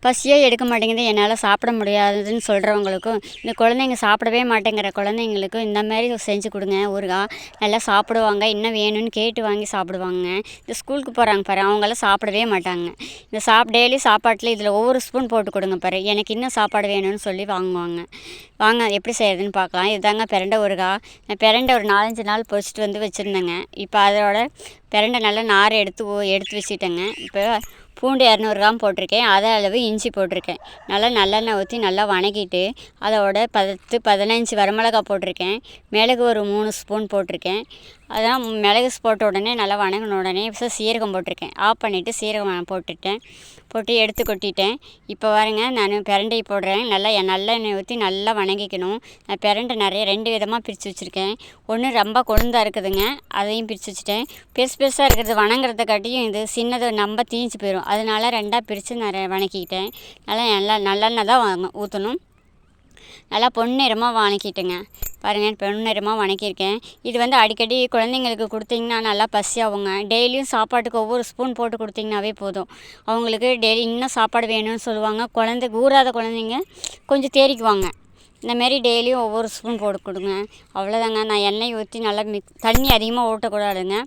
பசியே எடுக்க மாட்டேங்குது, என்னால் சாப்பிட முடியாதுன்னு சொல்கிறவங்களுக்கும், இந்த குழந்தைங்க சாப்பிடவே மாட்டேங்கிற குழந்தைங்களுக்கும் இந்த மாதிரி செஞ்சு கொடுங்க. ஊறுகாய் நல்லா சாப்பிடுவாங்க, இன்னும் வேணும்னு கேட்டு வாங்கி சாப்பிடுவாங்க. இந்த ஸ்கூலுக்கு போகிறாங்க பாரு, அவங்களாம் சாப்பிடவே மாட்டாங்க. இந்த டெய்லி சாப்பாட்டில் இதில் ஒவ்வொரு ஸ்பூன் போட்டு கொடுங்க பாரு, எனக்கு இன்னும் சாப்பாடு வேணும்னு சொல்லி வாங்குவாங்க. வாங்க எப்படி செய்யறதுன்னு பார்க்கலாம். இதுதாங்க பிரண்டை ஊறுகாய். நான் பிரண்டை ஒரு 4-5 நாள் பொரிச்சிட்டு வந்து வச்சுருந்தேங்க. இப்போ அதோட பிரண்டை நல்லா நார் எடுத்து வச்சுட்டேங்க. இப்போ பூண்டு 200 கிராம் போட்டிருக்கேன், அதே அளவு இஞ்சி போட்டிருக்கேன். நல்லா நல்லெண்ணெய் ஊற்றி நல்லா வணக்கிட்டு அதோட 10-15 வரமிளகாய் போட்டிருக்கேன். மிளகு ஒரு 3 ஸ்பூன் போட்டிருக்கேன். அதான் மிளகு போட்ட உடனே நல்லா வணங்கின உடனே சீரகம் போட்டிருக்கேன். ஆஃப் பண்ணிவிட்டு சீரகம் போட்டு எடுத்து கொட்டிட்டேன். இப்போ பாருங்க, நான் பிரண்டை போடுறேன். நல்லா நல்லெண்ணெய் ஊற்றி நல்லா வணங்கிக்கணும். நான் பிரண்டை நிறைய 2 விதமாக பிரித்து வச்சுருக்கேன். ஒன்று ரொம்ப கொழுந்தாக இருக்குதுங்க, அதையும் பிரித்து வச்சுட்டேன். பெருசாக இருக்கிறது வணங்குறத காட்டியும் இது சின்னது ரொம்ப தீஞ்சு போயிடும், அதனால 2ஆக பிரித்து நிறைய வணக்கிக்கிட்டேன். நல்லெண்ணெய் தான் ஊற்றணும். நல்லா பொன்னிறமாக வணக்கிட்டேங்க. பாருங்கள், பொன்னிறமாக வணக்கியிருக்கேன். இது அடிக்கடி குழந்தைங்களுக்கு கொடுத்திங்கன்னா நல்லா பசியாகுங்க. டெய்லியும் சாப்பாட்டுக்கு ஒவ்வொரு ஸ்பூன் போட்டு கொடுத்திங்கனாவே போதும். அவங்களுக்கு டெய்லி இன்னும் சாப்பாடு வேணும்னு சொல்லுவாங்க. ஊறாத குழந்தைங்க கொஞ்சம் தேறிக்குவாங்க. இந்தமாரி டெய்லியும் ஒவ்வொரு ஸ்பூன் போட்டு கொடுங்க. அவ்வளோதாங்க. நான் எண்ணெய் ஊற்றி நல்லா தண்ணி அதிகமாக ஊற்றக்கூடாதுங்க.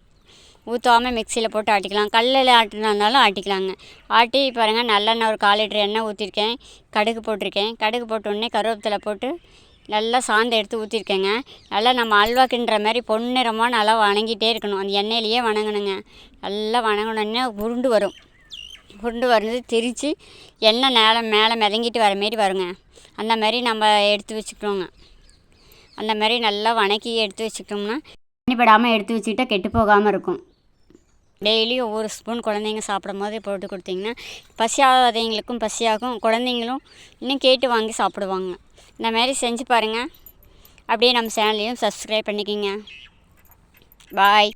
ஊற்றாமல் மிக்சியில் போட்டு ஆட்டிக்கலாம். கல்லில் ஆட்டினாலும் ஆட்டிக்கலாங்க. ஆட்டி பாருங்கள், நல்லெண்ணெய் ஒரு 1/4 லிட்டர் எண்ணெய் ஊற்றிருக்கேன். கடுகு போட்டிருக்கேன். கடுகு போட்ட உடனே கருவேப்பிலை போட்டு நல்லா சாந்து எடுத்து ஊற்றிருக்கேங்க. நல்லா நம்ம அல்வா கிண்டுற மாதிரி பொன்னிறமாக நல்லா வணங்கிட்டே இருக்கணும். அந்த எண்ணெயிலேயே வணங்கணுங்க. நல்லா வணங்கினோடனே உருண்டு வரும். உருண்டு வந்து திரித்து எண்ணெய் மேலே மிதங்கிட்டு வர மாரி வருங்க. அந்த மாதிரி நம்ம எடுத்து வச்சுக்கணுங்க. அந்த மாதிரி நல்லா வணக்கி எடுத்து வச்சுக்கிட்டோம்னா தண்ணிப்படாமல் எடுத்து வச்சுக்கிட்டால் கெட்டு போகாமல் இருக்கும். டெய்லி ஒவ்வொரு ஸ்பூன் குழந்தைங்க சாப்பிடும் போது போட்டு கொடுத்திங்கன்னா பசியாகாதவங்களுக்கும் பசியாகும், குழந்தைங்களும் இன்னும் கேட்டு வாங்கி சாப்பிடுவாங்க. இந்த மாதிரி செஞ்சு பாருங்கள். அப்படியே நம்ம சேனலையும் சப்ஸ்கிரைப் பண்ணிக்கோங்க. பாய்.